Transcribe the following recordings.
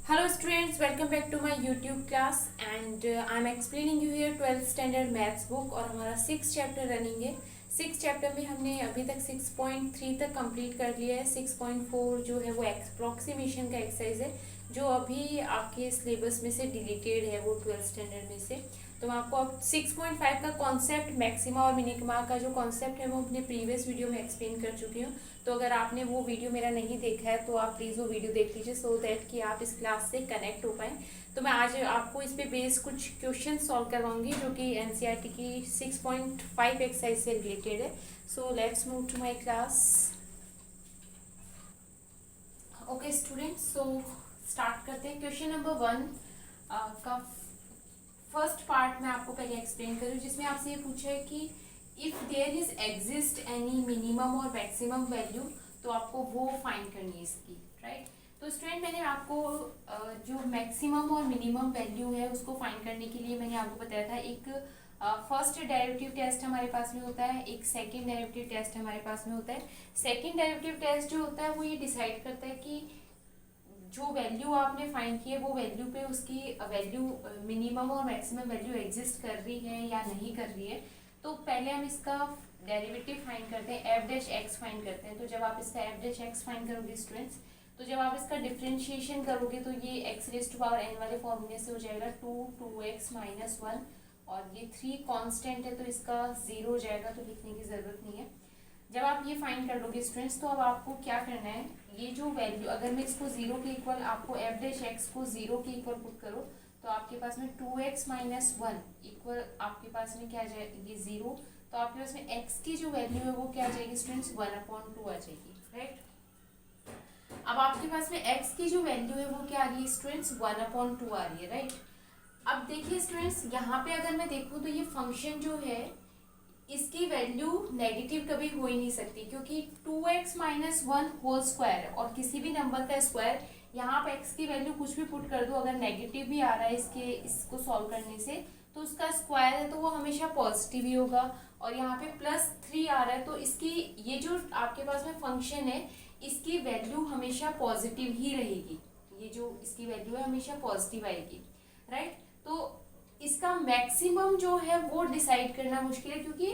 Hello students, welcome back to my YouTube class and I'm explaining you here 12th standard maths book और हमारा 6 chapter running है। 6 chapter में हमने अभी तक 6.3 तक कंप्लीट कर लिया है। 6.4 जो है वो अप्रॉक्सीमेशन का एक्सरसाइज है जो अभी आपके सिलेबस में से डिलीटेड है वो 12th स्टैंडर्ड में से। तो मैं आपको अब 6.5 का कॉन्सेप्ट मैक्सिमा और मिनिमा का जो कॉन्सेप्ट है वो अपने प्रीवियस वीडियो में एक्सप्लेन कर चुकी हूँ। तो अगर आपने वो वीडियो मेरा नहीं देखा है तो आप प्लीज़ वो वीडियो देख लीजिए सो दैट कि आप इस क्लास से कनेक्ट हो पाएँ। तो मैं आज आपको इस पे बेस कुछ क्वेश्चन सॉल्व करवाऊंगी जो कि एनसीईआरटी की 6.5 एक्सरसाइज से रिलेटेड है। So let's move to my class. Okay students, so start करते हैं। क्वेश्चन नंबर 1 का फर्स्ट पार्ट मैं आपको पहले एक्सप्लेन करूँ जिसमें आपसे ये पूछा है कि if there is exist any minimum और मैक्सिमम वैल्यू तो आपको वो फाइंड करनी है इसकी, राइट। तो स्टूडेंट मैंने आपको जो मैक्सिमम और मिनिमम वैल्यू है उसको फाइंड करने के लिए मैंने आपको बताया था एक फर्स्ट डेरिवेटिव टेस्ट हमारे पास में होता है, एक सेकंड डेरिवेटिव टेस्ट हमारे पास में होता है। सेकंड डेरिवेटिव टेस्ट जो होता है वो ये डिसाइड करता है कि जो वैल्यू आपने फाइंड की है वो वैल्यू पे उसकी वैल्यू मिनिमम और मैक्सिमम वैल्यू एग्जिस्ट कर रही है या नहीं कर रही है। तो पहले हम इसका डेरिवेटिव फाइंड करते हैं, एफ डैश एक्स फाइंड करते हैं। तो जब आप इसका एफ डैश एक्स फाइंड करोगे स्टूडेंट्स, तो जब आप इसका डिफ्रेंशिएशन करोगे तो ये X raise to power N वाले फॉर्मूले से हो जाएगा 2x माइनस 1 और ये 3 कांस्टेंट है तो इसका 0 हो जाएगा, तो लिखने की ज़रूरत नहीं है। जब आप ये फाइंड कर लोगे स्टूडेंट्स तो अब आपको क्या करना है, ये जो वैल्यू अगर मैं इसको 0 के इक्वल आपको एफ डैश एक्स को 0 के इक्वल पुट करो तो आपके पास में 2x माइनस 1 इक्वल आपके पास में क्या आ जाएगा, ये 0। तो आपके पास में x की जो वैल्यू है वो क्या आ जाएगी स्टूडेंट्स, 1/2 आ जाएगी, राइट। अब आपके पास में x की जो वैल्यू है वो क्या आ रही है स्टूडेंट्स, 1/2 आ रही है, राइट। अब देखिए स्टूडेंट्स, यहाँ पे अगर मैं देखूँ तो ये फंक्शन जो है इसकी वैल्यू नेगेटिव कभी हो ही नहीं सकती क्योंकि 2x माइनस 1 होल स्क्वायर है और किसी भी नंबर का स्क्वायर, यहाँ पे x की वैल्यू कुछ भी पुट कर दो अगर नेगेटिव भी आ रहा है इसको सॉल्व करने से तो उसका स्क्वायर है तो वो हमेशा पॉजिटिव ही होगा। और यहाँ पे +3 आ रहा है तो इसकी ये जो आपके पास में फंक्शन है इसकी वैल्यू हमेशा पॉजिटिव ही रहेगी, ये जो इसकी वैल्यू है हमेशा पॉजिटिव आएगी, राइट। तो इसका मैक्सिमम जो है वो डिसाइड करना मुश्किल है क्योंकि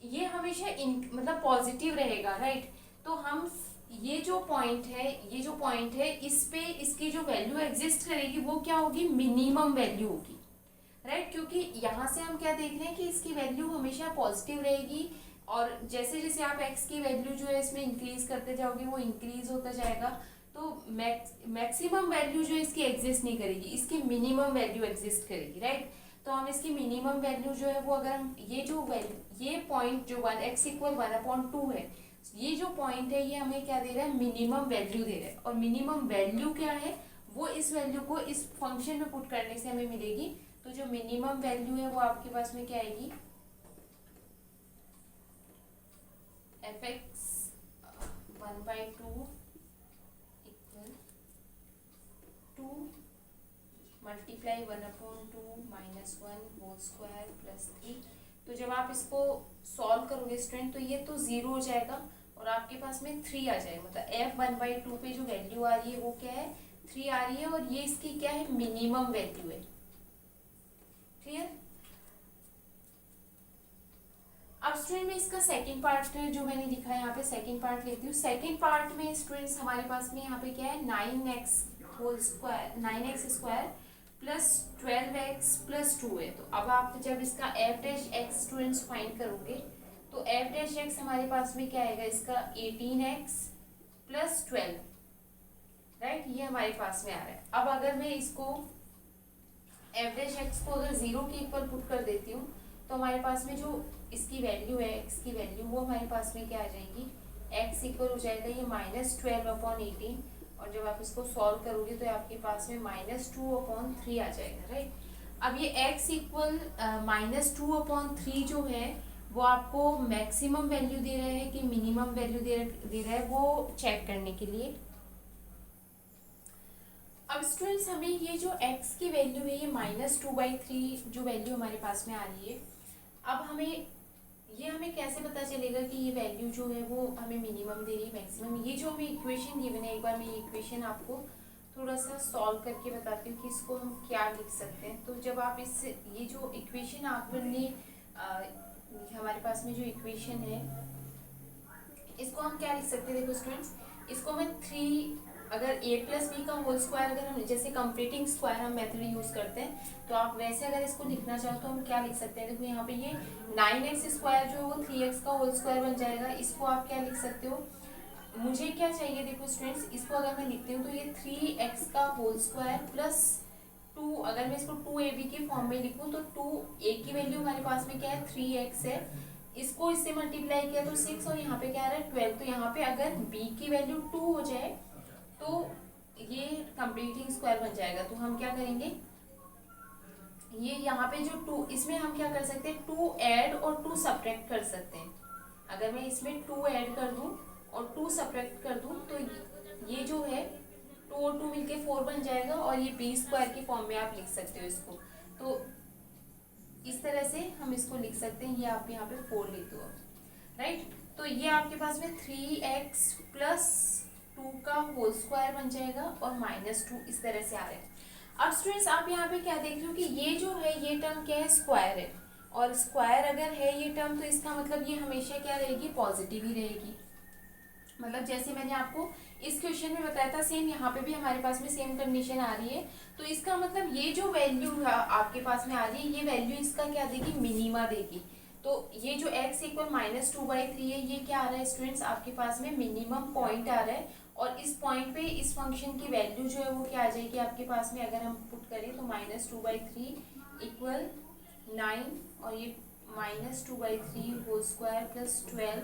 ये हमेशा मतलब पॉजिटिव रहेगा, राइट। तो हम ये जो पॉइंट है इस पे इसकी जो वैल्यू एग्जिस्ट करेगी वो क्या होगी, मिनिमम वैल्यू होगी, राइट। क्योंकि यहाँ से हम क्या देख रहे हैं कि इसकी वैल्यू हमेशा पॉजिटिव रहेगी और जैसे जैसे आप x की वैल्यू जो है इसमें इंक्रीज करते जाओगे वो इंक्रीज होता जाएगा। तो मैक्सिमम वैल्यू जो इसकी एग्जिस्ट नहीं करेगी, इसकी मिनिमम वैल्यू एग्जिस्ट करेगी, राइट। तो हम इसकी मिनिमम वैल्यू जो है वो अगर हम ये पॉइंट जो 1x इक्वल 1/2 है, ये जो पॉइंट है ये हमें क्या दे रहा है, मिनिमम वैल्यू दे रहा है। और मिनिमम वैल्यू क्या है, वो इस वैल्यू को इस फंक्शन में पुट करने से हमें मिलेगी। तो जो मिनिमम वैल्यू है वो आपके पास में क्या आएगी, fx 1/2 equal 2 multiply 1/2 minus 1 whole square plus 3। तो जब आप इसको सॉल्व करोगे स्टूडेंट तो ये तो 0 हो जाएगा और आपके पास में 3 आ जाएगा, मतलब f 1/2 पे जो वैल्यू आ रही है वो क्या है, 3 आ रही है और ये इसकी क्या है, मिनिमम वैल्यू है, क्लियर। अब स्टूडेंट में इसका सेकंड पार्ट जो मैंने लिखा है यहाँ पे सेकंड पार्ट लेती हूँ। सेकंड पार्ट में स्टूडेंट्स हमारे पास में यहाँ पे क्या है, 9x whole square 9x square plus 12x plus 2 है। तो अब आप जब इसका F dash X students find करोगे तो एफ डैश एक्स हमारे पास में क्या आएगा, इसका 18x प्लस 12, राइट, ये हमारे पास में आ रहा है। अब अगर मैं इसको एफ डैश एक्स को अगर 0 के इक्वल पुट कर देती हूँ तो हमारे पास में जो इसकी वैल्यू है x की वैल्यू वो हमारे पास में क्या आ जाएगी, x इक्वल हो जाएगा ये -12/18 और जब आप इसको सॉल्व करोगे तो आपके पास में -2/3 आ जाएगा, राइट। अब ये x इक्वल -2/3 जो है वो आपको मैक्सिमम वैल्यू दे रहा है कि मिनिमम वैल्यू दे रहा है वो चेक करने के लिए। अब स्टूडेंट्स हमें ये जो x की वैल्यू है ये -2/3 जो वैल्यू हमारे पास में आ रही है, अब हमें कैसे पता चलेगा कि ये वैल्यू जो है वो हमें मिनिमम दे रही है मैक्सिमम, ये जो हमें इक्वेशन गिवन है, एक बार मैं ये इक्वेशन आपको थोड़ा सा सॉल्व करके बताती हूँ कि इसको हम क्या लिख सकते हैं। तो जब आप इस ये जो इक्वेशन आपने हमारे पास में जो इक्वेशन है इसको हम क्या लिख सकते हैं, देखो स्टूडेंट्स, इसको मैं 3 अगर a प्लस बी का होल स्क्वायर अगर हम जैसे कंप्लीटिंग स्क्वायर हम मेथड यूज करते हैं तो आप वैसे अगर इसको लिखना चाहो तो हम क्या लिख सकते हैं, देखो यहाँ पे ये 9x स्क्वायर जो है वो 3x का होल स्क्वायर बन जाएगा। इसको आप क्या लिख सकते हो, मुझे क्या चाहिए, देखो स्टूडेंट्स, इसको अगर मैं लिखती हूँ तो ये 3x का होल स्क्वायर प्लस 2, अगर मैं इसको 2ab के फॉर्म में लिखूँ तो 2a की वैल्यू हमारे पास में क्या है 3x है, इसको इससे मल्टीप्लाई किया तो 6 और यहाँ पे क्या आ रहा है 12। तो यहाँ पे अगर b की वैल्यू 2 हो जाए तो ये कंप्लीटिंग स्क्वायर बन जाएगा। तो हम क्या करेंगे, ये यहाँ पे जो 2, इसमें हम क्या कर सकते हैं 2 ऐड और 2 सब्ट्रैक्ट कर सकते हैं। अगर मैं इसमें 2 ऐड कर दूं और 2 सब्ट्रैक्ट कर दूं तो ये जो है 2 और 2 मिलके 4 बन जाएगा और ये बी स्क्वायर के फॉर्म में आप लिख सकते हो इसको। तो इस तरह से हम इसको लिख सकते हैं, ये आप यहाँ पे 4 लिख दो, राइट। तो ये आपके पास में 3x प्लस 2 का होल स्क्वायर बन जाएगा और -2 इस तरह से आ रहा है। अब स्टूडेंट्स आप यहाँ पे क्या देख रहे हो कि ये जो है ये टर्म क्या है, स्क्वायर है, और स्क्वायर अगर है ये टर्म तो इसका मतलब ये हमेशा क्या रहेगी, पॉजिटिव ही रहेगी। मतलब जैसे मैंने आपको इस क्वेश्चन में बताया था सेम यहाँ पे भी हमारे पास में सेम कंडीशन आ रही है। तो इसका मतलब ये जो वैल्यू आपके पास में आ रही है ये वैल्यू इसका क्या देगी, मिनिमा देगी। तो ये जो x इक्वल -2/3 है ये क्या आ रहा है स्टूडेंट्स, आपके पास में मिनिमम पॉइंट आ रहा है। और इस पॉइंट पे इस फंक्शन की वैल्यू जो है वो क्या आ जाएगी आपके पास में, अगर हम पुट करें तो -2/3 इक्वल 9 और ये -2/3 होल स्क्वायर प्लस 12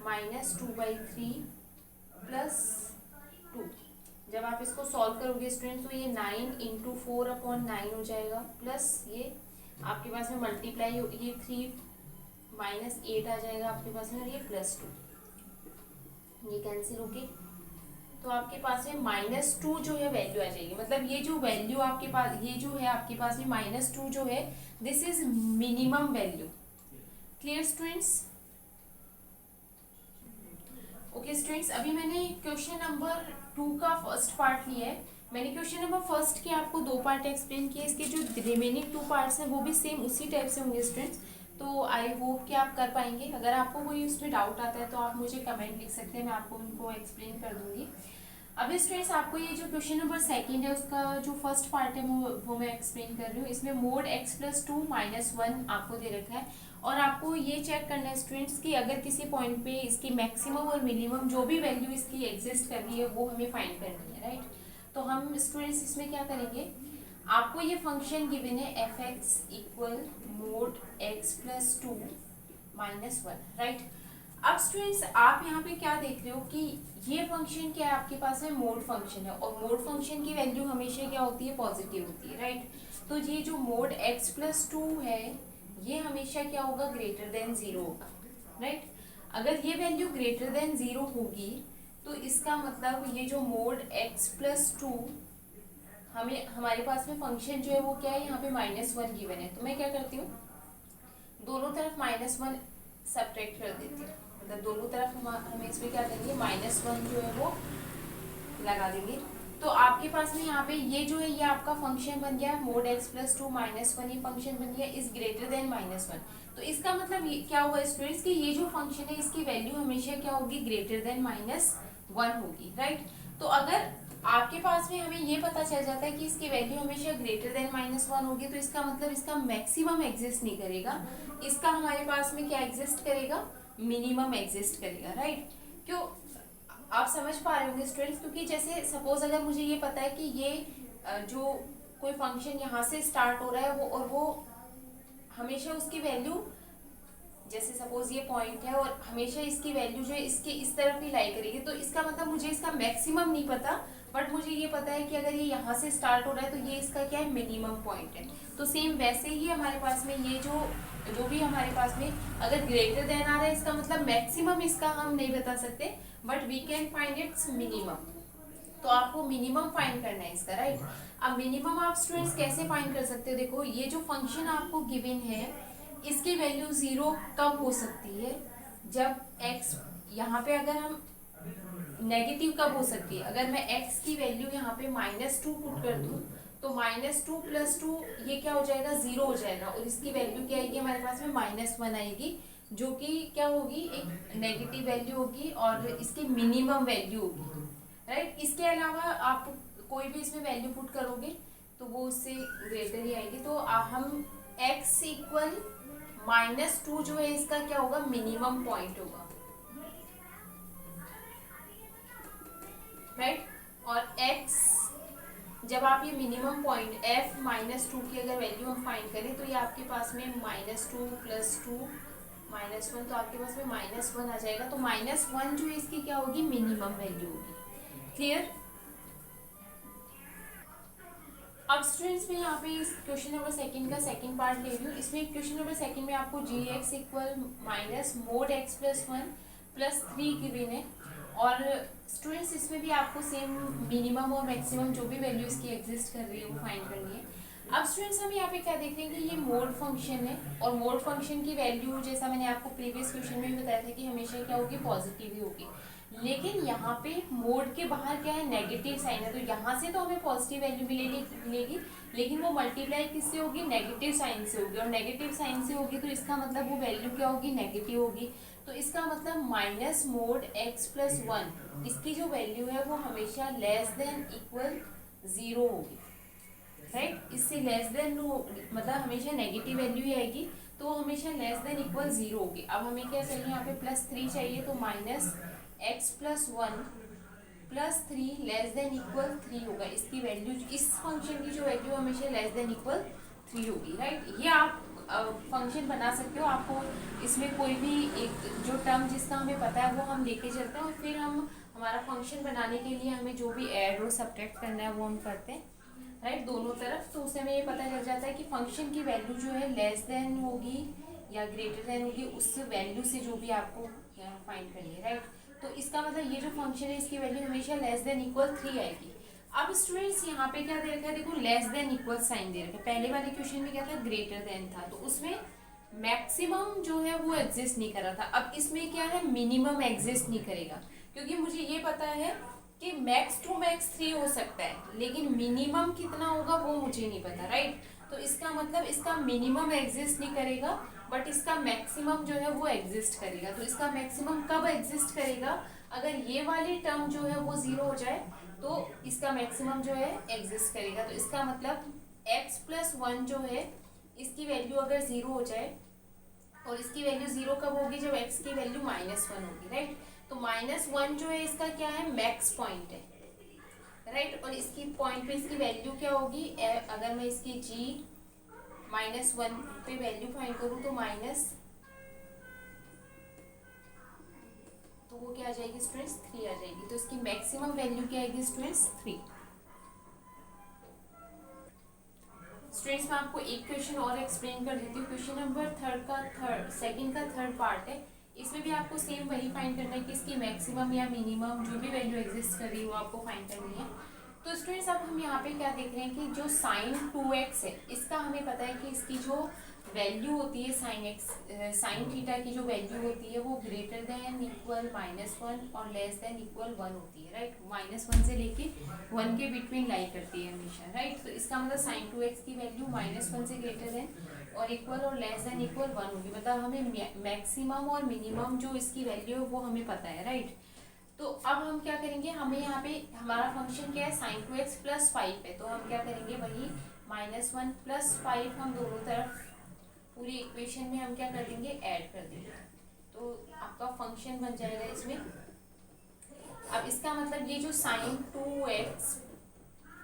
-2/3 प्लस 2। जब आप इसको सॉल्व करोगे स्टूडेंट तो ये 9 इंटू 4/9 हो जाएगा, प्लस ये आपके पास में मल्टीप्लाई ये 3 -8 आ जाएगा आपके पास में, और ये +2 ये कैंसिल होके तो आपके पास में -2 जो है वैल्यू आ जाएगी। मतलब ये जो वैल्यू आपके पास ये जो है आपके पास में -2 जो है this is minimum value. Clear students? Okay students, अभी मैंने क्वेश्चन नंबर 2 का फर्स्ट पार्ट लिया है। मैंने क्वेश्चन नंबर फर्स्ट के आपको 2 पार्ट एक्सप्लेन किए, इसके जो रिमेनिंग 2 पार्ट्स हैं वो भी सेम उसी टाइप से होंगे स्टूडेंट्स। तो आई होप कि आप कर पाएंगे। अगर आपको कोई उसमें डाउट आता है तो आप मुझे कमेंट लिख सकते हैं, मैं आपको उनको एक्सप्लेन कर दूंगी। अभी स्टूडेंट्स आपको ये जो क्वेश्चन नंबर सेकंड है उसका जो फर्स्ट पार्ट है वो मैं एक्सप्लेन कर रही हूँ। इसमें मोड x+2 -1 आपको दे रखा है और आपको ये चेक करना है स्टूडेंट्स कि अगर किसी पॉइंट पे इसकी मैक्सिमम और मिनिमम जो भी वैल्यू इसकी एग्जिस्ट कर रही है वो हमें फाइंड करनी है, राइट। तो हम स्टूडेंट्स इसमें क्या करेंगे, आपको ये फंक्शन गिवन है f(x) equal mode x+2 -1, right. अब स्टूडेंट्स आप यहाँ पे क्या देख रहे हो कि ये फंक्शन क्या है आपके पास में, मोड फंक्शन है, और मोड फंक्शन की वैल्यू हमेशा क्या होती है, पॉजिटिव होती है, राइट। तो ये जो मोड x+2 है ये हमेशा क्या होगा, ग्रेटर देन 0 होगा, राइट। अगर ये वैल्यू ग्रेटर देन 0 होगी तो इसका मतलब ये जो मोड x+2 हमें हमारे पास में फंक्शन जो है वो क्या है, यहाँ पे -1 गिवन है। तो मैं क्या करती हूँ, दोनों तरफ -1 सब्ट्रैक्ट कर देती हूँ। मतलब दोनों तरफ हमें इसमें क्या करेंगे, -1 जो है वो लगा देंगे। तो आपके पास में यहाँ पे ये जो है ये आपका फंक्शन बन गया, मोड x+2 -1 ये फंक्शन बन गया इज ग्रेटर देन -1। तो इसका मतलब क्या हुआ स्टूडेंट्स कि ये जो फंक्शन है इसकी वैल्यू हमेशा क्या होगी, ग्रेटर देन -1 होगी, राइट। तो अगर आपके पास में हमें ये पता चल जाता है कि इसकी वैल्यू हमेशा ग्रेटर देन -1 होगी तो इसका मतलब इसका मैक्सिमम एग्जिस्ट नहीं करेगा, इसका हमारे पास में क्या एग्जिस्ट करेगा, मिनिमम एग्जिस्ट करेगा, राइट। क्यों, आप समझ पा रहे होंगे स्टूडेंट्स, क्योंकि जैसे सपोज अगर मुझे ये पता है कि ये जो कोई फंक्शन यहाँ से स्टार्ट हो रहा है वो हमेशा उसकी वैल्यू, जैसे सपोज ये पॉइंट है और हमेशा इसकी वैल्यू जो है इसके इस तरफ ही लाई करेगी, तो इसका मतलब मुझे इसका मैक्सिमम नहीं पता, बट मुझे ये पता है कि अगर ये यहाँ से स्टार्ट हो रहा है तो ये इसका क्या है, मिनिमम पॉइंट है। तो सेम वैसे ही हमारे पास में ये जो भी हमारे पास में अगर ग्रेटर देन आ रहा है इसका मतलब मैक्सिमम इसका हम नहीं बता सकते, but we can find its minimum. तो आपको मिनिमम फाइंड करना है इसका, राइट। अब मिनिमम आप स्टूडेंट्स कैसे फाइंड कर सकते हो, देखो ये जो फंक्शन आपको गिवन है इसकी वैल्यू 0 कब हो सकती है, जब x यहाँ पे अगर हम नेगेटिव कब हो सकती है? अगर मैं x की वैल्यू यहाँ पे -2 पुट कर दूँ तो -2 + 2 ये क्या हो जाएगा, 0 हो जाएगा, और इसकी वैल्यू क्या आएगी हमारे पास में -1 आएगी, जो कि क्या होगी, एक नेगेटिव वैल्यू होगी और इसकी मिनिमम वैल्यू होगी, राइट। इसके अलावा आप कोई भी इसमें वैल्यू पुट करोगे तो वो उससे ग्रेटर ही आएगी। तो हम x इक्वल -2 जो है इसका क्या होगा, मिनिमम पॉइंट होगा, राइट। और x जब आप ये मिनिमम पॉइंट f -2 की अगर वैल्यू हम फाइंड करें तो ये आपके पास में -2 + 2 -1, तो आपके पास में -1 आ जाएगा। तो -1 जो है इसकी क्या होगी, मिनिमम वैल्यू होगी। क्लियर? अब स्टूडेंट्स मैं यहाँ पे इस क्वेश्चन नंबर सेकंड का सेकंड पार्ट ले रही हूँ। इसमें क्वेश्चन नंबर सेकंड में आपको gx equal -mod x + 1 + 3 given है, और स्टूडेंट्स इसमें भी आपको सेम मिनिमम और मैक्सिमम जो भी वैल्यू इसकी एग्जिस्ट कर रही है वो फाइंड करनी है। अब स्टूडेंट्स हम यहाँ पे क्या देख रहे हैं कि ये मोड फंक्शन है, और मोड फंक्शन की वैल्यू जैसा मैंने आपको प्रीवियस क्वेश्चन में भी बताया था कि हमेशा क्या होगी, पॉजिटिव ही होगी। लेकिन यहाँ पे मोड के बाहर क्या है, नेगेटिव साइन है, तो यहाँ से तो हमें पॉजिटिव वैल्यू मिलेगी, लेकिन वो मल्टीप्लाई किससे होगी, नेगेटिव साइन से होगी, और नेगेटिव साइन से होगी तो इसका मतलब वो वैल्यू क्या होगी, नेगेटिव होगी। तो इसका मतलब -mod x + 1 इसकी जो वैल्यू है वो हमेशा <= 0 होगी, राइट। इससे लेस देन मतलब हमेशा नेगेटिव वैल्यू ही आएगी, तो हमेशा <= 0 होगी। अब हमें क्या चाहिए, यहाँ पे +3 चाहिए, तो -x + 1 + 3 <= 3 होगा। इसकी वैल्यू, इस फंक्शन की जो वैल्यू हमेशा <= 3 होगी, राइट। ये आप फंक्शन बना सकते हो। आपको इसमें कोई भी एक जो टर्म जिसका हमें पता है वो हम लेके चलते हैं, और फिर हम हमारा फंक्शन बनाने के लिए हमें जो भी ऐड और सब्ट्रैक्ट करना है वो हम करते हैं, राइट, दोनों तरफ। तो उससे हमें ये पता चल जाता है कि फंक्शन की वैल्यू जो है लेस देन होगी या ग्रेटर देन होगी, उस वैल्यू से जो भी आपको फाइंड करनी है, राइट। तो इसका मतलब ये जो फंक्शन है इसकी वैल्यू हमेशा <= 3 आएगी। अब स्टूडेंट्स यहाँ पे क्या दे रखा है, देखो <= साइन दे रखा है। पहले वाले क्वेश्चन में क्या था, ग्रेटर देन था, तो उसमें मैक्सिमम जो है वो एग्जिस्ट नहीं कर रहा था। अब इसमें क्या है, मिनिमम एग्जिस्ट नहीं करेगा, क्योंकि मुझे ये पता है कि मैक्स टू मैक्स 3 हो सकता है, लेकिन मिनिमम कितना होगा वो मुझे नहीं पता, राइट। तो इसका मतलब इसका मिनिमम एग्जिस्ट नहीं करेगा, बट इसका मैक्सिमम जो है वो एग्जिस्ट करेगा। तो इसका मैक्सिमम कब एग्जिस्ट करेगा, अगर ये वाली टर्म जो है वो 0 हो जाए तो इसका मैक्सिमम जो है एग्जिस्ट करेगा। तो इसका मतलब x + 1 जो है इसकी वैल्यू अगर 0 हो जाए, और इसकी वैल्यू 0 कब होगी, जब x की वैल्यू -1 होगी, राइट। तो -1 जो है इसका क्या है, मैक्स पॉइंट है, राइट। और इसकी पॉइंट पे इसकी वैल्यू क्या होगी, अगर मैं इसकी g -1 पे वैल्यू फाइंड करूँ तो तो वो क्या आ जाएगी स्टूडेंट्स, 3 आ जाएगी। तो इसकी मैक्सिमम वैल्यू क्या आएगी स्टूडेंट्स, 3। स्टूडेंट्स मैं आपको एक क्वेश्चन और एक्सप्लेन कर देती हूँ। क्वेश्चन नंबर सेकंड का थर्ड पार्ट है। इसमें भी आपको सेम वही फाइंड करना है कि इसकी मैक्सिमम या मिनिमम जो भी वैल्यू एग्जिस्ट कर रही है वो आपको फाइंड करनी है। तो स्टूडेंट्स अब हम यहाँ पे क्या देख रहे हैं कि जो sin 2x है इसका हमें पता है कि इसकी जो वैल्यू होती है sin थीटा की जो वैल्यू होती है वो ग्रेटर देन इक्वल -1 और लेस देन इक्वल 1 होती है, राइट। -1 से लेके 1 के बिटवीन लाई करती है हमेशा, राइट। तो इसका मतलब sin 2x की वैल्यू -1 से ग्रेटर देन और इक्वल और लेस देन इक्वल 1 होगी। मतलब हमें मैक्सिमम और मिनिमम जो इसकी वैल्यू है वो हमें पता है, राइट। तो अब हम क्या करेंगे, हमें यहाँ पे हमारा फंक्शन क्या है, sin 2x + 5 है, तो हम क्या करेंगे, वही -1 + 5 हम दोनों तरफ पूरी इक्वेशन में हम क्या कर देंगे, ऐड कर देंगे। तो आपका फंक्शन बन जाएगा इसमें। अब इसका मतलब ये जो sin 2x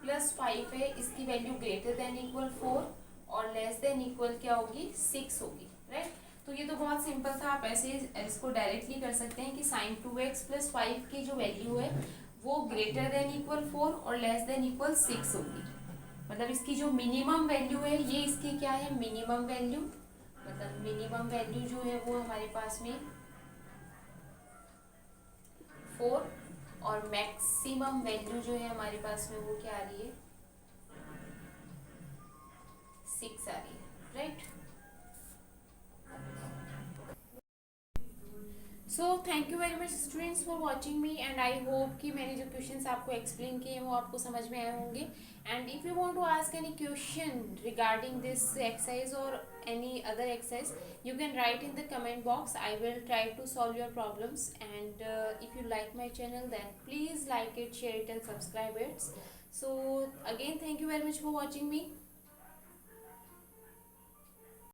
+ 5 है इसकी वैल्यू ग्रेटर देन इक्वल 4 और लेस देन इक्वल क्या होगी, 6 होगी, राइट। तो ये तो बहुत सिंपल था, आप ऐसे इसको डायरेक्टली कर सकते हैं कि sin 2x + 5 की जो वैल्यू है वो ग्रेटर देन इक्वल 4 और लेस देन इक्वल 6 होगी। मतलब इसकी जो मिनिमम वैल्यू है ये इसकी क्या है, मिनिमम वैल्यू, मतलब मिनिमम वैल्यू जो है वो हमारे पास में 4 और मैक्सिमम वैल्यू जो है हमारे पास में वो क्या आ रही है, 6 आ रही है, right. So thank you very much students for watching me and I hope कि मैंने जो क्वेश्चंस आपको एक्सप्लेन किए हैं वो आपको समझ में आए होंगे. And if you want to ask any question regarding this exercise और any other exercise, you can write in the comment box. I will try to solve your problems. And if you like my channel, then please like it, share it and subscribe it. So again, thank you very much for watching me.